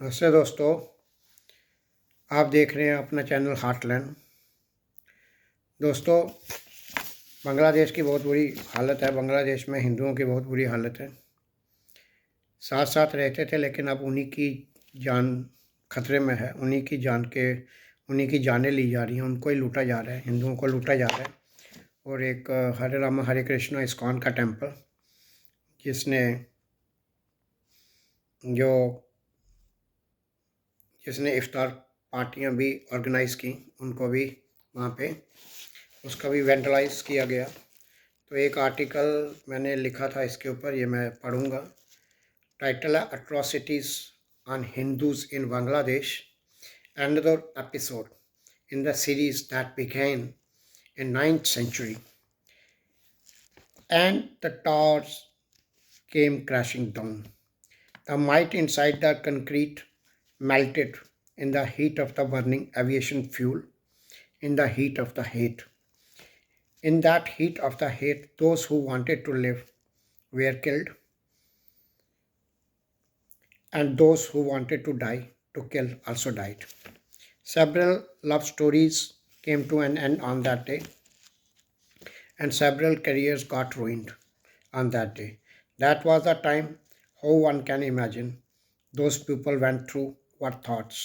नमस्ते दोस्तों। आप देख रहे हैं अपना चैनल हार्टलैंड। दोस्तों, बांग्लादेश की बहुत बुरी हालत है। बांग्लादेश में हिंदुओं की बहुत बुरी हालत है। साथ साथ रहते थे, लेकिन अब उन्हीं की जान खतरे में है। उन्हीं की जानें ली जा रही हैं। उनको ही लूटा जा रहा है, हिंदुओं को लूटा जा रहा है। और एक हरे राम हरे कृष्णा इस्कॉन का टेम्पल, जिसने जो जिसने इफ्तार पार्टियां भी ऑर्गेनाइज़ की, उनको भी वहाँ पे उसका भी वेंडलाइज किया गया। तो एक आर्टिकल मैंने लिखा था इसके ऊपर, ये मैं पढ़ूँगा। टाइटल है atrocities on Hindus in Bangladesh, another episode in the series that began in 9th century and the towers came crashing down. The might inside the concrete melted in the heat of the burning aviation fuel, in the heat of the hate. In that heat of the hate, those who wanted to live were killed, and those who wanted to die to kill also died. Several love stories came to an end on that day, and several careers got ruined on that day. That was the time how one can imagine those people went through, what thoughts,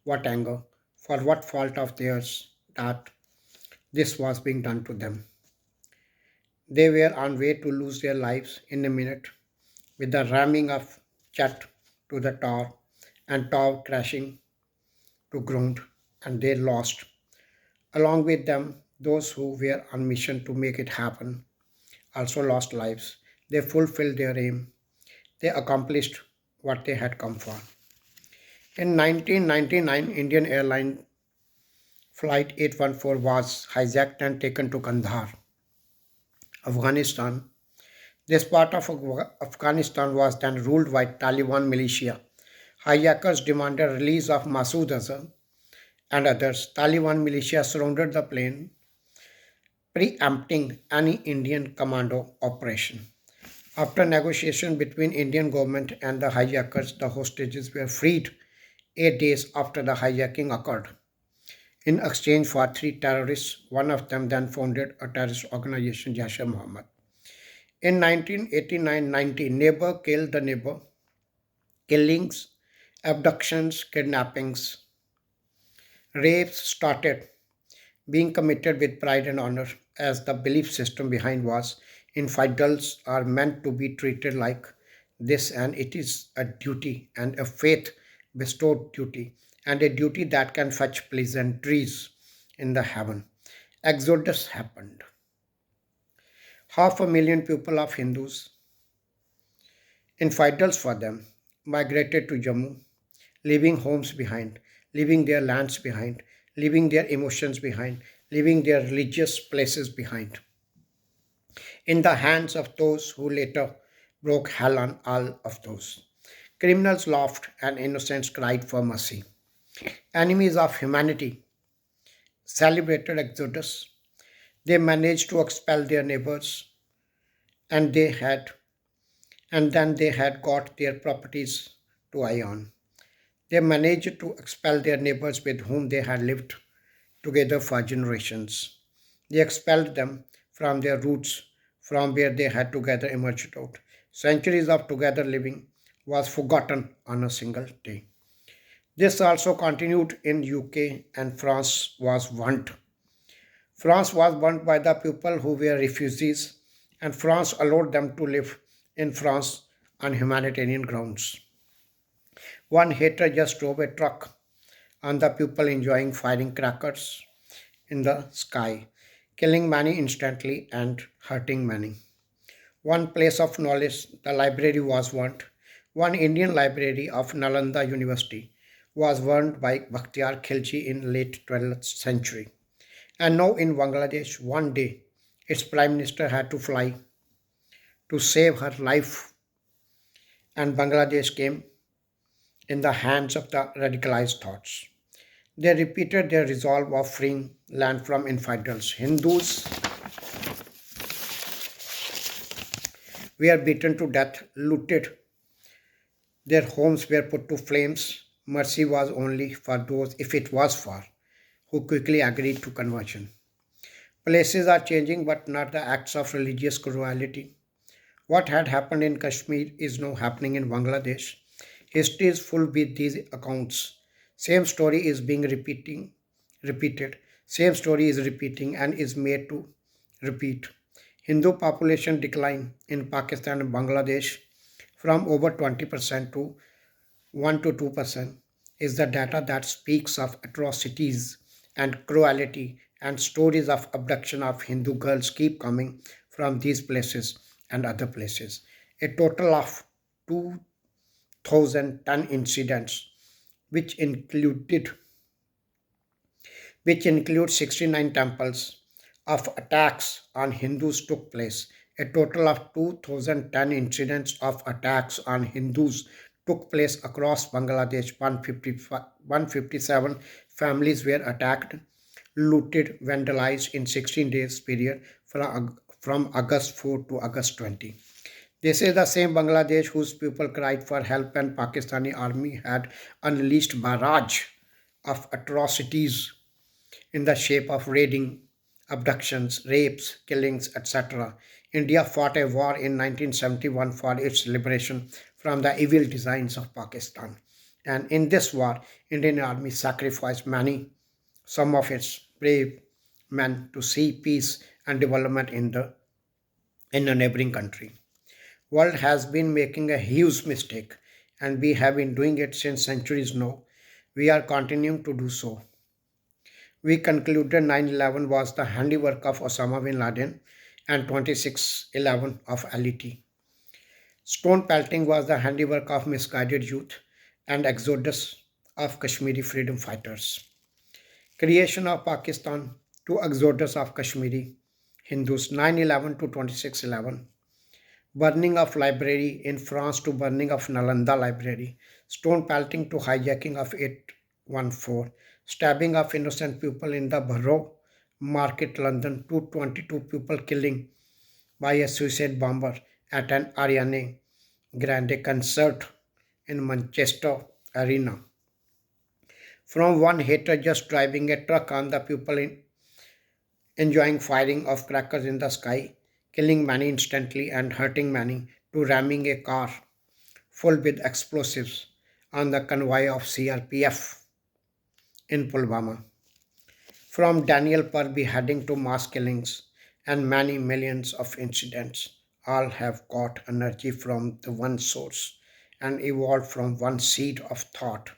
what anger, for what fault of theirs that this was being done to them. They were on way to lose their lives in a minute with the ramming of jet to the tower and tower crashing to ground, and they lost. Along with them, those who were on mission to make it happen also lost lives. They fulfilled their aim. They accomplished what they had come for. In 1999, Indian Airline Flight 814 was hijacked and taken to Kandahar, Afghanistan. This part of Afghanistan was then ruled by Taliban militia. Hijackers demanded release of Masood Azhar and others. Taliban militia surrounded the plane, preempting any Indian commando operation. After negotiation between Indian government and the hijackers, the hostages were freed 8 days after the hijacking occurred. In exchange for three terrorists, one of them then founded a terrorist organization, Jaish-e-Mohammed. In 1989-90, neighbor killed the neighbor. Killings, abductions, kidnappings, rapes started being committed with pride and honor, as the belief system behind was infidels are meant to be treated like this, and it is a duty and a faith bestowed duty, and a duty that can fetch pleasantries in the heaven. Exodus happened. 500,000 people of Hindus, infidels for them, migrated to Jammu, leaving homes behind, leaving their lands behind, leaving their emotions behind, leaving their religious places behind, in the hands of those who later broke hell on all of those. Criminals laughed and innocents cried for mercy. Enemies of humanity celebrated Exodus. They managed to expel their neighbors, and they had and then they had got their properties to Ion. They managed to expel their neighbors with whom they had lived together for generations. They expelled them from their roots, from where they had together emerged out. Centuries of together living was forgotten on a single day. This also continued in UK, and France was burnt. France was burnt by the people who were refugees, and France allowed them to live in France on humanitarian grounds. One hater just drove a truck on the people enjoying firing crackers in the sky, killing many instantly and hurting many. One place of knowledge, the library was burnt. One Indian library of Nalanda University was burned by Bakhtiyar Khilji in late 12th century. And now in Bangladesh, one day, its prime minister had to fly to save her life, and Bangladesh came in the hands of the radicalized thoughts. They repeated their resolve of freeing land from infidels. Hindus were beaten to death, looted, their homes were put to flames, Mercy was only for those, if it was for, who quickly agreed to conversion. Places are changing, but not the acts of religious cruelty. What had happened in Kashmir is now happening in Bangladesh. History is full with these accounts. Same story is being repeated. Same story is repeating and is made to repeat. Hindu population decline in Pakistan and Bangladesh from over 20% to 1 to 2% is the data that speaks of atrocities and cruelty, and stories of abduction of Hindu girls keep coming from these places and other places. A total of 2,010 incidents, which included which include 69 temples of attacks on Hindus took place. A total of 2010 incidents of attacks on Hindus took place across Bangladesh. 157 families were attacked, looted, vandalized in 16 days period from August 4 to August 20. This is the same Bangladesh whose people cried for help when Pakistani army had unleashed barrage of atrocities in the shape of raiding, abductions, rapes, killings, etc. India fought a war in 1971 for its liberation from the evil designs of Pakistan. And in this war, Indian army sacrificed many, some of its brave men to see peace and development in a neighboring country. World has been making a huge mistake and we have been doing it since centuries now. We are continuing to do so. We concluded 9/11 was the handiwork of Osama bin Laden and 26/11 of LET. Stone pelting was the handiwork of misguided youth and exodus of Kashmiri freedom fighters. Creation of Pakistan to exodus of Kashmiri Hindus 9/11 to 26/11. Burning of library in France to burning of Nalanda library. Stone pelting to hijacking of 814. Stabbing of innocent people in the Borough Market, London. 222 people killing by a suicide bomber at an Ariana Grande concert in Manchester Arena. From one hater just driving a truck on the people enjoying firing of crackers in the sky, killing many instantly and hurting many, to ramming a car full with explosives on the convoy of CRPF in Pulwama. From Daniel Pearl beheading to mass killings and many millions of incidents, all have got energy from the one source and evolved from one seed of thought,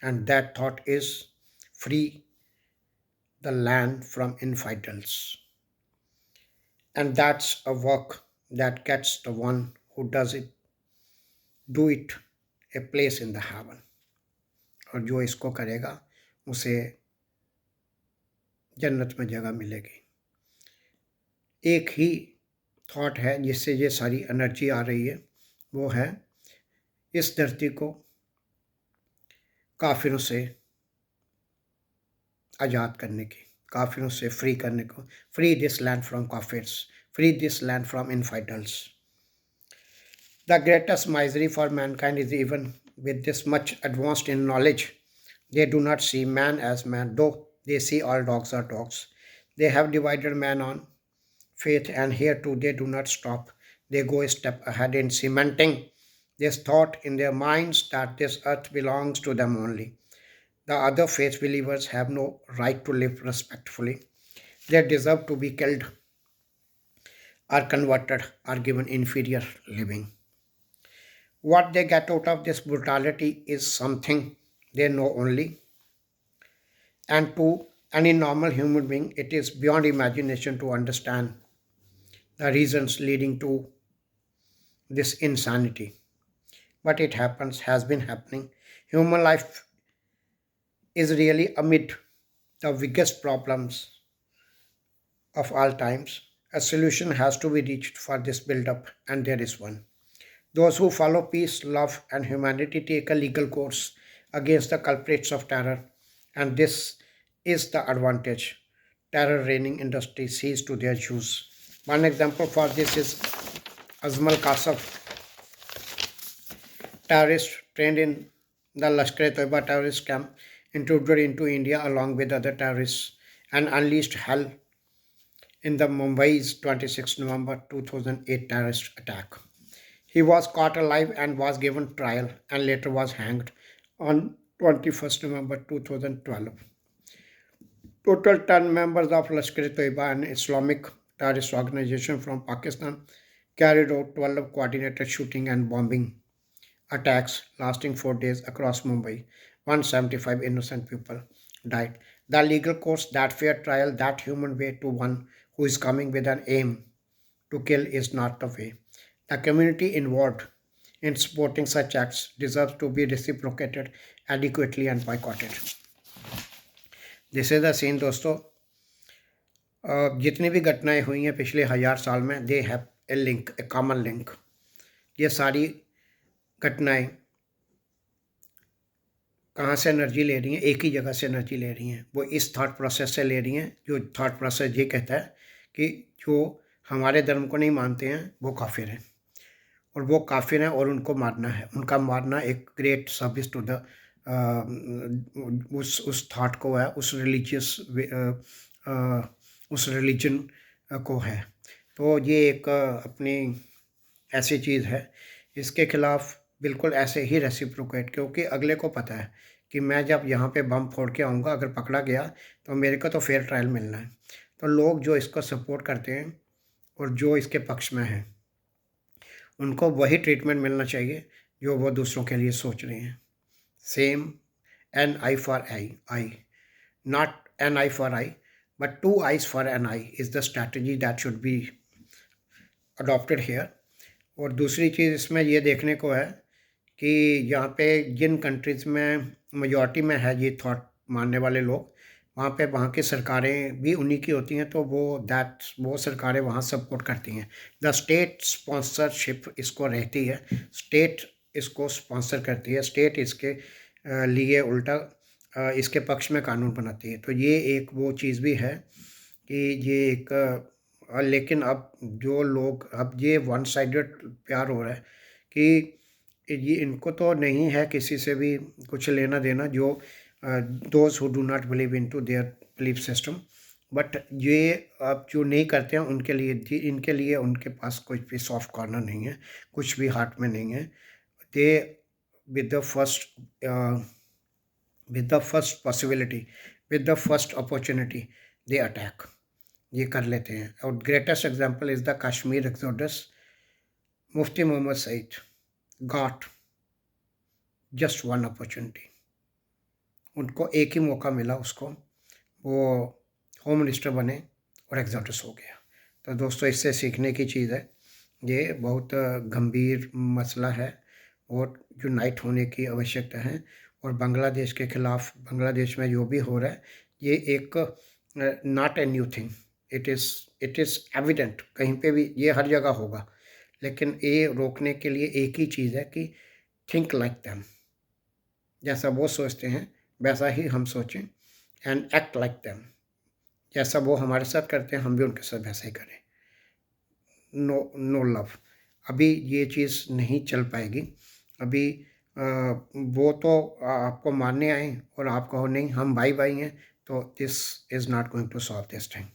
and that thought is free the land from infidels. And that's a work that gets the one who do it a place in the heaven. और जो इसको करेगा उसे जन्नत में जगह मिलेगी. एक ही थॉट है जिससे ये सारी एनर्जी आ रही है, वो है इस धरती को काफिरों से आज़ाद करने की, काफिरों से फ्री करने को. फ्री दिस लैंड फ्रॉम काफिर्स, free this land from infidels. The greatest misery for mankind is even with this much advanced in knowledge, they do not see man as man, though they see all dogs are dogs. They have divided man on faith, and here too they do not stop. They go a step ahead in cementing this thought in their minds that this earth belongs to them only. The other faith believers have no right to live respectfully. They deserve to be killed, are converted, are given inferior living. What they get out of this brutality is something they know only, and to any normal human being, it is beyond imagination to understand the reasons leading to this insanity. But it happens, has been happening. Human life is really amid the biggest problems of all times. A solution has to be reached for this build-up, and there is one. Those who follow peace, love, and humanity take a legal course against the culprits of terror, and this is the advantage terror reigning industry sees to their use. One example for this is Azmal Kasaf, terrorist trained in the Lashkar-e-Taiba terrorist camp intruded into India along with other terrorists and unleashed hell in the Mumbai's 26 November 2008 terrorist attack. He was caught alive and was given trial and later was hanged on 21st November 2012. Total 10 members of Lashkar-e-Taiba, an Islamic terrorist organization from Pakistan, carried out 12 coordinated shooting and bombing attacks lasting 4 days across Mumbai. 175 innocent people died. The legal course, that fair trial, that human way to one who is coming with an aim to kill is not the way. The community involved in supporting such acts deserves to be reciprocated adequately and boycotted. This is the scene दोस्तों. जितनी भी घटनाएं हुई हैं पिछले 1000 साल में, they have a link, A common link. ये सारी घटनाएं कहाँ से एनर्जी ले रही हैं? एक ही जगह से एनर्जी ले रही हैं. वो इस थॉट प्रोसेस से ले रही हैं जो थॉट प्रोसेस ये कहता है कि जो हमारे धर्म को नहीं मानते हैं वो काफिर हैं, और वो काफिर हैं और उनको मारना है. उनका मारना एक ग्रेट सर्विस टू द उस थॉट को है, उस रिलीजियस उस रिलीजन को है. तो ये एक अपनी ऐसी चीज़ है, इसके खिलाफ बिल्कुल ऐसे ही रेसिप्रोकेट, क्योंकि अगले को पता है कि मैं जब यहाँ पे बम फोड़ के आऊँगा, अगर पकड़ा गया तो मेरे को तो फेयर ट्रायल मिलना है. तो लोग जो इसको सपोर्ट करते हैं और जो इसके पक्ष में हैं, उनको वही ट्रीटमेंट मिलना चाहिए जो वो दूसरों के लिए सोच रहे हैं. Same an eye for eye, not an eye for eye, but 2 eyes for an eye is the strategy that should be adopted here. और दूसरी चीज़ इसमें ये देखने को है कि यहाँ पे जिन कंट्रीज़ में मेजॉरिटी में है ये थॉट मानने वाले लोग, वहाँ पे वहाँ की सरकारें भी उन्हीं की होती हैं, तो वो सरकारें वहाँ सपोर्ट करती हैं. द स्टेट स्पॉन्सरशिप इसको रहती है, स्टेट इसको स्पॉन्सर करती है, स्टेट इसके लिए उल्टा इसके पक्ष में कानून बनाती है. तो ये एक वो चीज़ भी है कि ये एक लेकिन अब जो लोग, अब ये वन साइडेड प्यार हो रहा है कि ये इनको तो नहीं है किसी से भी कुछ लेना देना, जो those who do not believe into their belief system. But ये अब जो नहीं करते हैं उनके लिए, इनके लिए उनके पास कोई भी सॉफ्ट कॉर्नर नहीं है, कुछ भी हार्ट में नहीं है. They with the first possibility, with the first opportunity they attack, ये कर लेते हैं. और greatest example is the Kashmir exodus. Mufti Mohammad Sayeed got just one opportunity, उनको एक ही मौका मिला, उसको वो होम मिनिस्टर बने और एक्सोडस हो गया. तो दोस्तों इससे सीखने की चीज़ है, ये बहुत गंभीर मसला है और यूनाइट होने की आवश्यकता है. और बांग्लादेश के ख़िलाफ़, बांग्लादेश में जो भी हो रहा है, ये एक not a new thing, it is evident, कहीं पे भी ये हर जगह होगा. लेकिन ये रोकने के लिए एक ही चीज़ है कि थिंक लाइक दैम, जैसा वो सोचते हैं वैसा ही हम सोचें, एंड एक्ट लाइक दैम, जैसा वो हमारे साथ करते हैं हम भी उनके साथ वैसा ही करें. नो लव, अभी ये चीज़ नहीं चल पाएगी. अभी वो तो आपको मारने आए और आप कहो नहीं हम भाई भाई हैं, तो this is not going to solve this thing.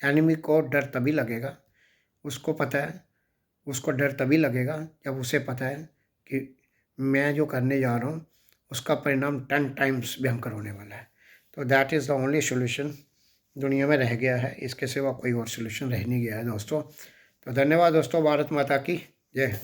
Enemy को डर तभी लगेगा, उसको पता है, उसको डर तभी लगेगा जब उसे पता है कि मैं जो करने जा रहा हूँ उसका परिणाम 10 टाइम्स भयंकर होने वाला है. तो that is the only solution दुनिया में रह गया है, इसके सिवा कोई और सोल्यूशन रह नहीं गया है दोस्तों. तो धन्यवाद दोस्तों, भारत माता की जय.